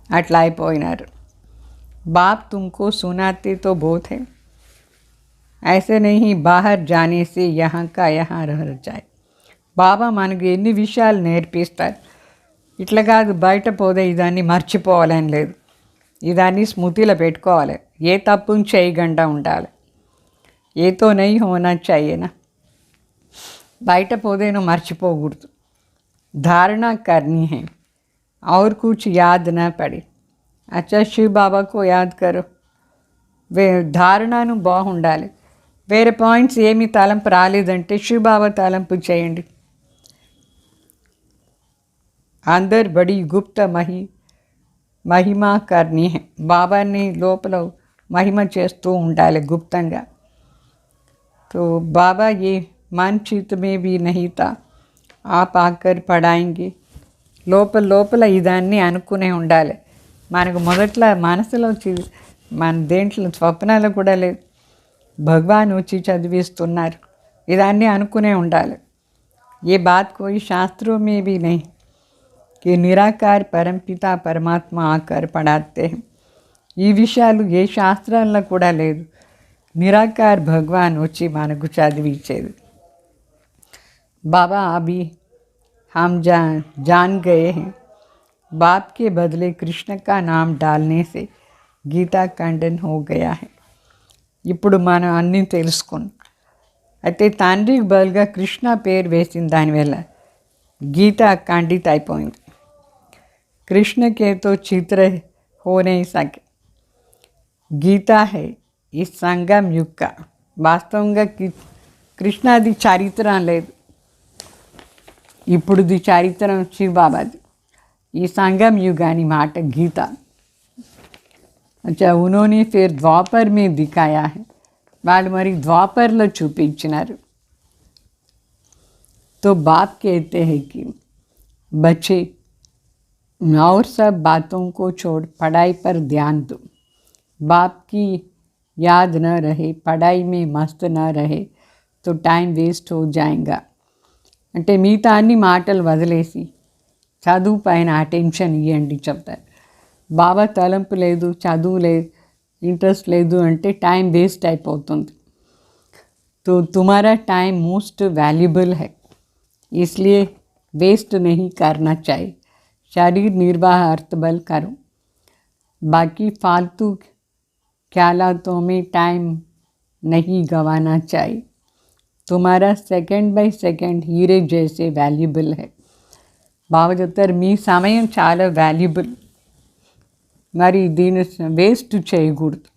అట్లా అయిపోయినారు. బాప్ తుమ్కో సునాతే తో బోత్ హై, ఐసే నహీ బాహర్ జానే సే యహా కా యహా రహ జాయ్. బాబా మనకు ఎన్ని విషయాలు నేర్పిస్తారు. ఇట్లా కాదు బయట పోతే ఇదాన్ని మర్చిపోవాలని లేదు, ఇదాన్ని స్మృతిలో పెట్టుకోవాలి. ఏ తప్పును చేయకుండా ఉండాలి. ఏతో నై హోనా చాయేనా, బయట పోదేనో మర్చిపోకూడదు. ధారణ కర్నీ హై और कुछ याद न पड़े. अच्छा शिव बाबा को याद करो. ధారణను బాగుండాలి. వేరే పాయింట్స్ ఏమీ తలంపు రాలేదంటే శివ్ బాబా తలంపు చేయండి. అందర్ బడి గుప్త మహిమా కర్నీ హై. బాబాని లోపల మహిమ చేస్తూ ఉండాలి గుప్తంగా. तो बाबा ये मन चित में भी नहीं था, आप आकर पढ़ाएंगे. లోపల లోపల ఇదాన్ని అనుకునే ఉండాలి. మనకు మొదట్లో మనసులో మన దేంట్లో స్వప్నాలు కూడా లేదు, భగవాన్ వచ్చి చదివిస్తున్నారు, ఇదాన్ని అనుకునే ఉండాలి. ఏ బాత్ కోయి శాస్త్రోं में भी नहीं कि निराकार परमपिता परमात्मा आकर पढ़ाते हैं. ఈ విషయాలు ఏ శాస్త్రాల్లో కూడా లేదు, నిరాకార్ భగవాన్ వచ్చి మనకు చదివించేది. बाबा अभी हम जान गए हैं, बाप के बदले कृष्ण का नाम डालने से गीता खंडन हो गया है. ఇప్పుడు మనం అన్నీ తెలుసుకున్నాం. అయితే తండ్రికి బదులుగా కృష్ణ పేరు వేసిన దానివల్ల గీత ఖండిత అయిపోయింది. कृष्ण के तो चित्र हो नहीं सके. गीता है इस संगम युग का. వాస్తవంగా కృష్ణది చరిత్ర లేదు, ఇప్పుడుది చరిత్రం శివబాబాది. ఈ సంగम युग అని మాట గీత. अच्छा उन्होंने फिर द्वापर में दिखाया है. వాళ్ళు మరి ద్వాపర్లో చూపించినారు. तो बाप कहते हैं कि बच्चे और सब बातों को छोड़ पढ़ाई पर ध्यान दो. बाप की याद न रहे, पढ़ाई में मस्त न रहे तो टाइम वेस्ट हो जाएगा. అంటే మిగతా అన్ని మాటలు వదిలేసి చదువు పైన అటెన్షన్ ఇవ్వండి చెప్తారు. బాబా తలంపు లేదు, చదువు లేదు, ఇంట్రెస్ట్ లేదు అంటే టైం వేస్ట్ అయిపోతుంది. तो तुम्हारा टाइम मोस्ट वैल्यूबल है, इसलिए वेस्ट नहीं करना चाहिए. शरीर निर्वाह अर्थबल करो, बाकी फालतू ख्यालातों में टाइम नहीं गंवाना चाहिए. तुम्हारा सेकंड బై సెకండ్ హీరే జैसे వాల్యుబుల్ है. బాబా చెప్తారు మీ సమయం చాలా వాల్యుబుల్, మరి దీన్ని వేస్ట్ చేయకూడదు.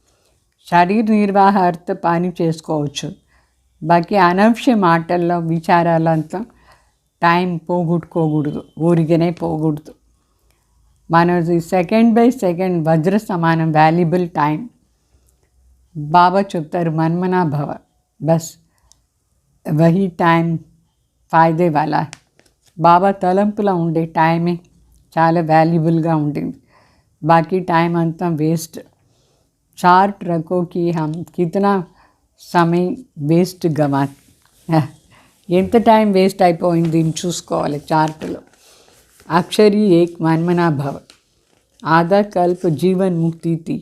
శరీర నిర్వాహార్థ పని చేసుకోవచ్చు, బాకీ అనవసర మాటల్లో విచారాలంతా టైం పోగొట్టుకోకూడదు, ఊరికనే పోకూడదు. మనది సెకండ్ బై సెకండ్ వజ్ర సమానం వాల్యుబుల్ టైం. బాబా చెప్తారు మన్మనా భవ, బస్ వహీ టైం ఫాయిదే వాలా. బాబా తలంపులో ఉండే టైమే చాలా వాల్యుబుల్గా ఉండింది, బాకీ టైం అంతా వేస్ట్. చార్ట్ రఖో కి హమ్ కితనా సమయం వేస్ట్ గవా, ఎంత టైం వేస్ట్ అయిపోయింది చూసుకోవాలి చార్ట్లో. अक्षरी एक मनमना भव, आधा कल्प जीवन मुक्ति थी,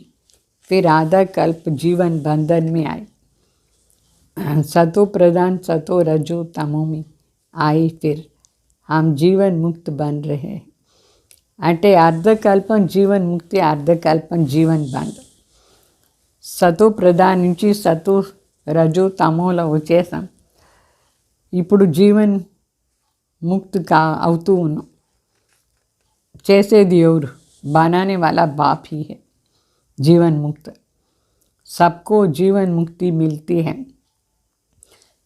फिर आधा कल्प जीवन बंधन में आई. सतो प्रधान सतो रजो तमो में आई, फिर हम जीवन मुक्त बन रहे. అంటే అర్ధకల్పం జీవన్ ముక్తి, అర్ధకల్పం జీవన్ బంధ్. సతో ప్రధాన్ నుంచి సతో రజో తమోలో వచ్చేసాం, ఇప్పుడు జీవన్ ముక్తి అవుతూ ఉన్నాం. చేసేది ఎవరు? बनाने वाला बाप ही है. जीवन मुक्त सबको जीवन मुक्ति मिलती है.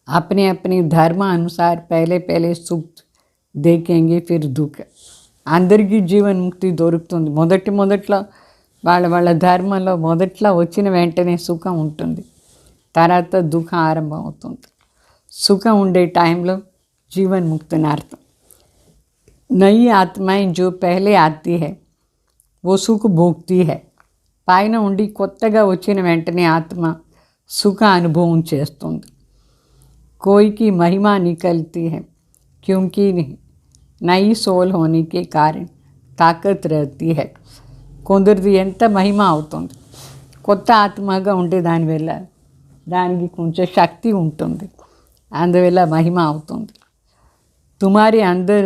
अपने अपने धर्म अनुसार पहले पहले सुख देखेंगे, फिर दुख. అందరికీ జీవన్ ముక్తి దొరుకుతుంది. మొదట్లో వాళ్ళ ధర్మంలో మొదట్లో వచ్చిన వెంటనే సుఖం ఉంటుంది, తర్వాత దుఃఖం ఆరంభం అవుతుంది. సుఖం ఉండే టైంలో జీవన్ ముక్తిని అర్థం. नई आत्माएं जो पहले आती है वो सुख भोगती है. పైన ఉండి కొత్తగా వచ్చిన వెంటనే ఆత్మ సుఖ అనుభవం చేస్తుంది. कोई महिमा निकलती है क्योंकि नई सोल होने के कारण ताकत रहती है. కొందరిది ఎంత మహిమ అవుతుంది, కొత్త ఆత్మగా ఉంటే దానివల్ల దానికి కొంచెం శక్తి ఉంటుంది, అందువల్ల మహిమ అవుతుంది. तुम्हारे अंदर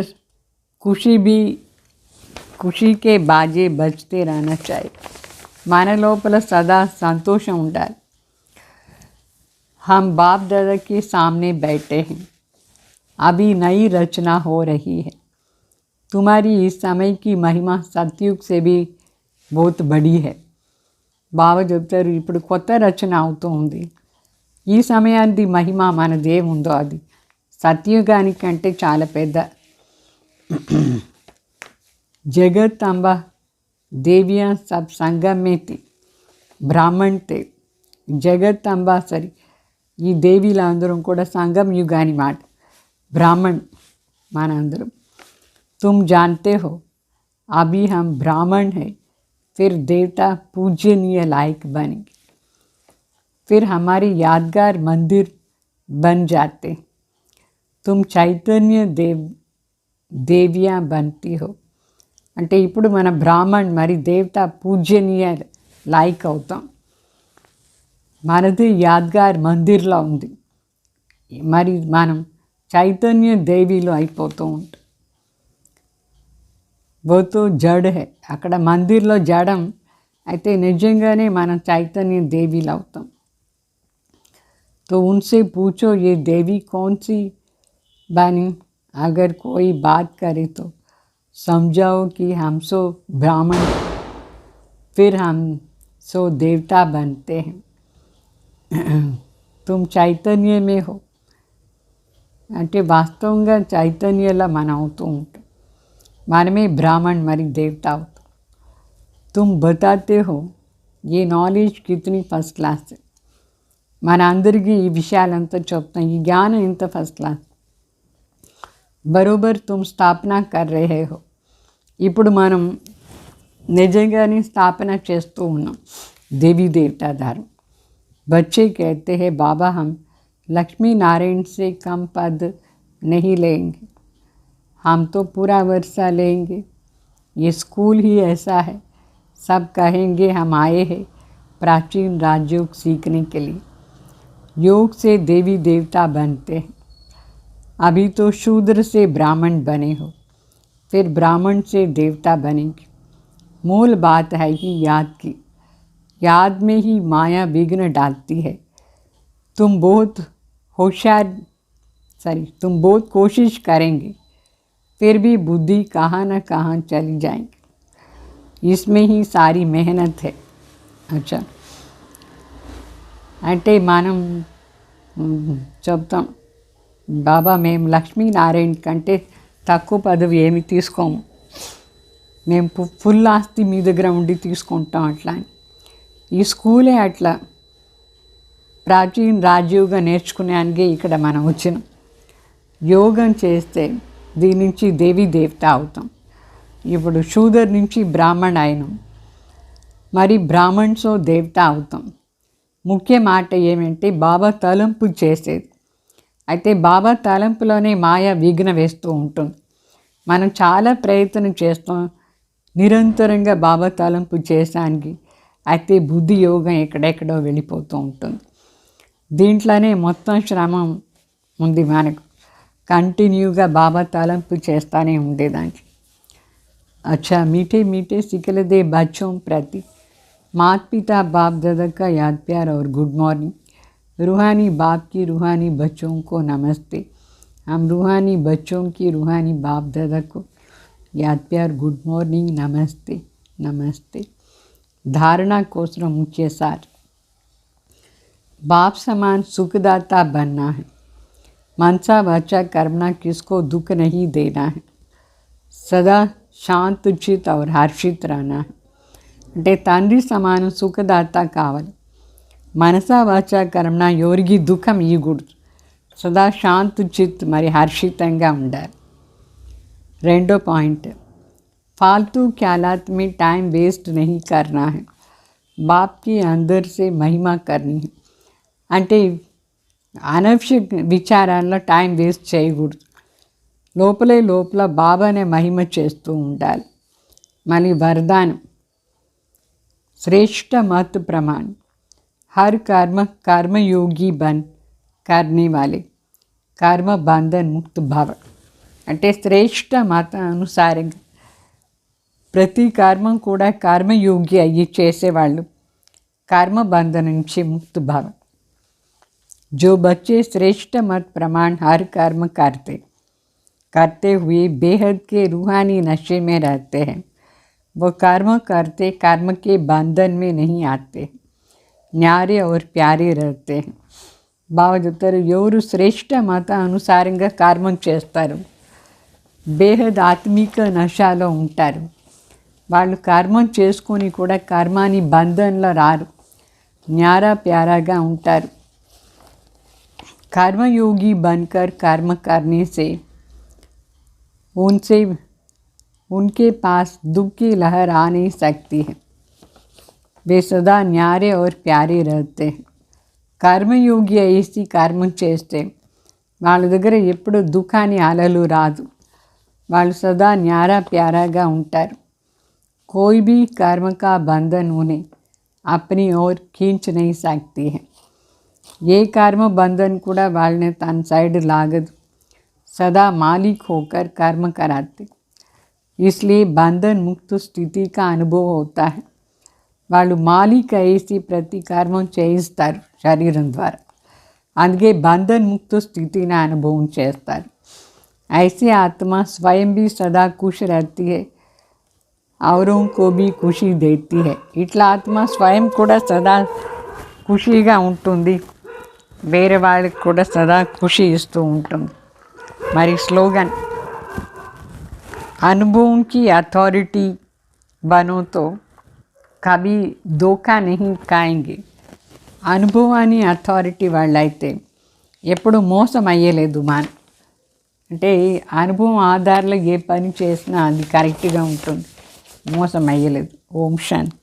खुशी के बाजे बजते रहना चाहिए. మన లోపల సదా సంతోషం ఉండాలి. हम बाप दादा के सामने बैठे हैं, अभी नई रचना हो रही है. तुम्हारी इस समय की महिमा सतयुग से भी बहुत बड़ी है. బాబా చెప్తారు ఇప్పుడు కొత్త రచన అవుతూ ఉంది. ఈ సమయానికి మహిమ మనదేముందో అది సత్యుగానికంటే చాలా పెద్ద. जगत अम्बा देवियाँ सब संगम में थी, ब्राह्मण थे. जगत अम्बा सरी ఈ దేవీలందరం కూడా సంగం యుగాని మాట, బ్రాహ్మణ్ మనందరం. तुम जानते हो अभी हम ब्राह्मण हैं, फिर देवता पूजनीय लायक बनेंगे, फिर हमारे यादगार मंदिर बन जाते. तुम चैतन्य దేవియా బంతి హో అంటే ఇప్పుడు మన బ్రాహ్మణ్ మరి దేవత పూజనీయ లైక్ అవుతాం. మనది యాద్గార్ మందిర్లో ఉంది, మరి మనం చైతన్య దేవిలో అయిపోతూ ఉంటాం. బోతో జడ్ హే, అక్కడ మందిర్లో జడం అయితే నిజంగానే మనం చైతన్య దేవిలో అవుతాం. తో ఉన్సే పూచో ఏ దేవి కౌన్ सी बनी, अगर कोई बात करे तो समझाओ कि हम सो ब्राह्मण, फिर हम सो देवता बनते हैं. तुम चैतन्य में हो అంటే వాస్తవంగా చైతన్యలా మనం అవుతూ ఉంటాం, మనమే బ్రాహ్మణ్ మరి దేవత అవుతాం. तुम बताते हो ये नॉलेज कितनी फर्स्ट क्लास है. మన అందరికీ ఈ విషయాలంతా చెప్తాం, ఈ జ్ఞానం ఎంత ఫస్ట్ క్లాస్. బరోబర్ తుమ్ స్థాపన కర్ రహే హో, ఇప్పుడు మనం నిజంగానే స్థాపన చేస్తూ ఉన్నాం దేవీ దేవతా ధర్మం. बच्चे कहते हैं बाबा हम लक्ष्मी नारायण से कम पद नहीं लेंगे, हम तो पूरा वर्षा लेंगे. ये स्कूल ही ऐसा है, सब कहेंगे हम आए हैं प्राचीन राजयोग सीखने के लिए. योग से देवी देवता बनते हैं. अभी तो शूद्र से ब्राह्मण बने हो, फिर ब्राह्मण से देवता बनेंगे. मूल बात है कि याद की, याद में ही माया विघ्न डालती है. तुम बहुत होशियार सॉरी तुम बहुत कोशिश करेंगे फिर भी बुद्धि कहाँ न कहाँ चली जाएंगी। इसमें ही सारी मेहनत है। अच्छा అంటే మనం చెప్తాం బాబా మేము లక్ష్మీనారాయణ కంటే తక్కువ పదవి ఏమి తీసుకోము, మేము ఫుల్ ఆస్తి మీ దగ్గర ఉండి తీసుకుంటాం అట్లా అని. ఈ స్కూలే అట్లా ప్రాచీన రాజయోగా నేర్చుకునేందుకే ఇక్కడ మనం వచ్చినాం. యోగం చేస్తే దీని నుంచి దేవీ దేవత అవుతాం. ఇప్పుడు శూదర్ నుంచి బ్రాహ్మణ అయినాం, మరి బ్రాహ్మణ్సో దేవత అవుతాం. ముఖ్య మాట ఏమంటే బాబా తలంపు చేసేది. అయితే బాబా తలంపులోనే మాయ విఘ్న వేస్తూ ఉంటుంది. మనం చాలా ప్రయత్నం చేస్తాం నిరంతరంగా బాబా తలంపు చేసానికి, అయితే బుద్ధి యోగం ఎక్కడెక్కడో వెళ్ళిపోతూ ఉంటుంది. దీంట్లోనే మొత్తం శ్రమ ఉంది మనకు, కంటిన్యూగా బాబా తలంపు చేస్తూనే ఉండేదానికి. अच्छा मीठे मीठे सिकलदे बच्चों प्रति माता पिता बाप दादा का याद प्यार और गुड मॉर्निंग. रूहानी बाप की रूहानी बच्चों को नमस्ते. हम रूहानी बच्चों की रूहानी बाप दादा को याद प्यार गुड मॉर्निंग नमस्ते नमस्ते. धारणा कोसर मुख्य सार. बाप समान सुखदाता बनना है. मनसा वाचा कर्मना किसको दुख नहीं देना है. सदा शांत चित और हर्षित रहना है. అంటే తండ్రి సమానం సుఖదాత కావాలి. మనసా వాచా కర్మణ ఎవరికి దుఃఖం ఇవ్వకూడదు. సదా శాంత చిత్ మరి హర్షితంగా ఉండాలి. రెండో పాయింట్, फालतू ख्यालात में टाइम वेस्ट नहीं करना है. बाप की अंदर से महिमा करनी है. అంటే అనవసర విచారాల్లో టైం వేస్ట్ చేయకూడదు. లోపలే లోపల బాబానే మహిమ చేస్తూ ఉండాలి. మళ్ళీ వరదానం, श्रेष्ठ मत प्रमाण. हर कर्म कर्मयोगी बन करने वाले कर्म बंधन मुक्त भव. అంటే శ్రేష్ఠ మత అనుసారంగా ప్రతి కర్మం కూడా కర్మయోగి అయ్యి చేసేవాళ్ళు कर्मबंधन నుంచి मुक्त भव. जो बच्चे श्रेष्ठ मत प्रमाण हर कर्म करते हुए बेहद के रूहानी नशे में रहते हैं, वो कर्म करते कर्म के बंधन में नहीं आते, न्यारे और प्यारे रहते हैं. బాబా చెప్తారు, ఎవరు శ్రేష్ఠ మత అనుసారంగా కర్మం చేస్తారు, బేహద్ ఆత్మిక నశాలో ఉంటారు, వాళ్ళు కర్మం చేసుకొని కూడా కర్మాని బంధంలో రారు, న్యారా ప్యారాగా ఉంటారు. कर्मयोगी बनकर कर्म करने से उनके पास दुख की लहर आ नहीं सकती है. वे सदा न्यारे और प्यारे रहते हैं. कर्मयोगी ऐसी कर्म చేస్తే వాళ్ళ దగ్గర ఎప్పుడు దుఃఖాన్ని అలలు రాదు, వాళ్ళు సదా న్యారా ప్యారాగా ఉంటారు. कोई भी कर्म का बंधन उन्हें अपनी ओर खींच नहीं सकती है. ये कर्म बंधन కూడా వాళ్ళని తన సైడ్ లాగదు, सदा मालिक होकर कर्म कराते, इसलिए बंधन मुक्त स्थिति का अनुभव होता है. వాళ్ళు మాలిక్ అయ్యేసి ప్రతి కర్మం చేయిస్తారు శరీరం ద్వారా, అందుకే బంధన్ ముక్త స్థితిని అనుభవం చేస్తారు. ऐसी आत्मा स्वयं भी सदा खुश रहती है, औरों को भी खुशी देती है. ఇట్లా ఆత్మ స్వయం కూడా సదా ఖుషీగా ఉంటుంది, వేరే వాళ్ళకి కూడా సదా ఖుషి ఇస్తూ ఉంటుంది. మరి స్లోగన్, अनुभवों की अथॉरिटी बनो तो कभी धोखा नहीं खाएंगे. అనుభవాన్ని అథారిటీ వాళ్ళైతే ఎప్పుడు మోసం అయ్యలేదు. అంటే అనుభవం ఆధారంలో ఏ పని చేసినా అది కరెక్ట్గా ఉంటుంది, మోసం అయ్యలేదు. ఓం శాంతి.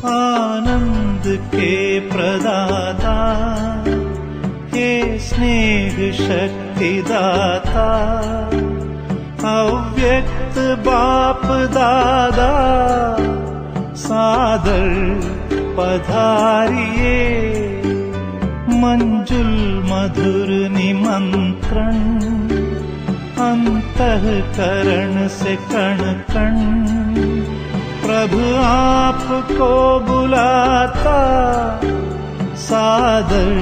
आनंद के प्रदाता हे स्नेह शक्ति दाता, अव्यक्त बाप दादा सादर पधारिए, मंजुल मधुर निमंत्रण, अंतःकरण से कण कण प्रभु आपको बुलाता, सादर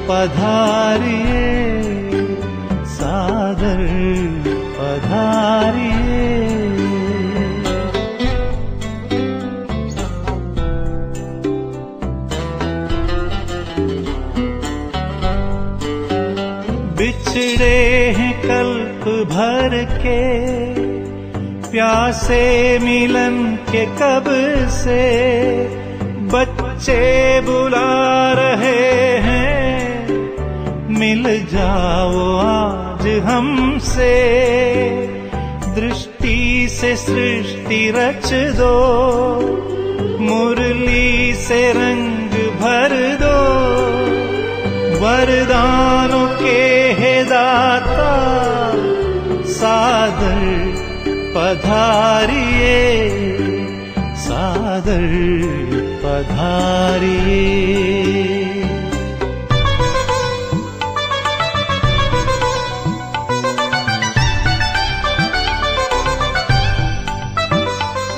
पधारिए, सादर पधारिए। बिछड़े हैं कल्प भर के, प्यासे मिलन के कब से, बच्चे बुला रहे हैं, मिल जाओ आज हमसे, दृष्टि से सृष्टि रच दो, मुरली से रंग भर दो, वरदानों के हे दाता, सादर पधारिए, सादर पधारिए।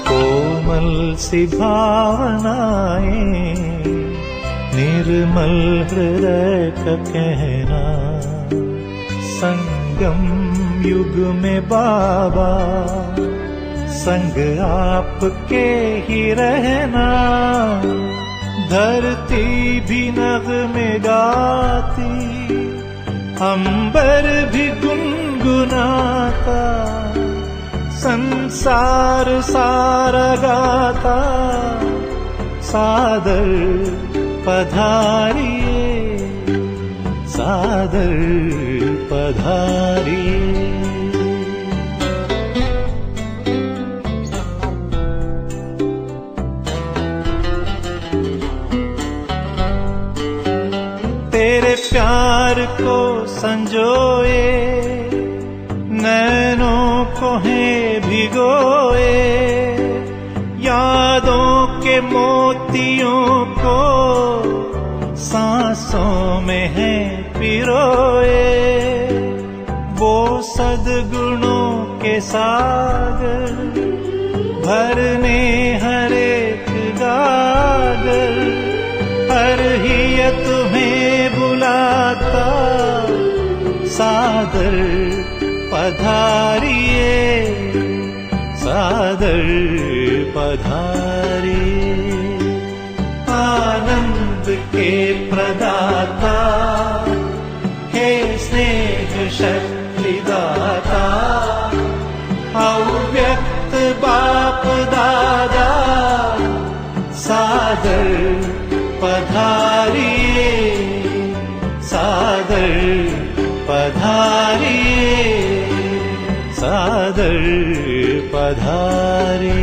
कोमल सी भावनाएं, निर्मल हृदय का कहना, संगम युग में बाबा, संग आपके ही रहना, धरती भी नग़मे गाती, अंबर भी गुनगुनाता, संसार सारा गाता, सादर पधारिए, सादर पधारिए। तेरे प्यार को संजोए, नैनों को है भिगोए, यादों के मोतियों को सांसों में है पिरोए, वो सद्गुणों के सागर भरने हर एक गागर, हर हिय तुम्हें बुलाता, सादर पधारिए, सादर पधारिए। आनंद के प्रदाता, हे स्नेह शक्ति दाता, अव्यक्त बाप दादा, सादर पधारिए, सादर पधारिए, सादर पधारिए।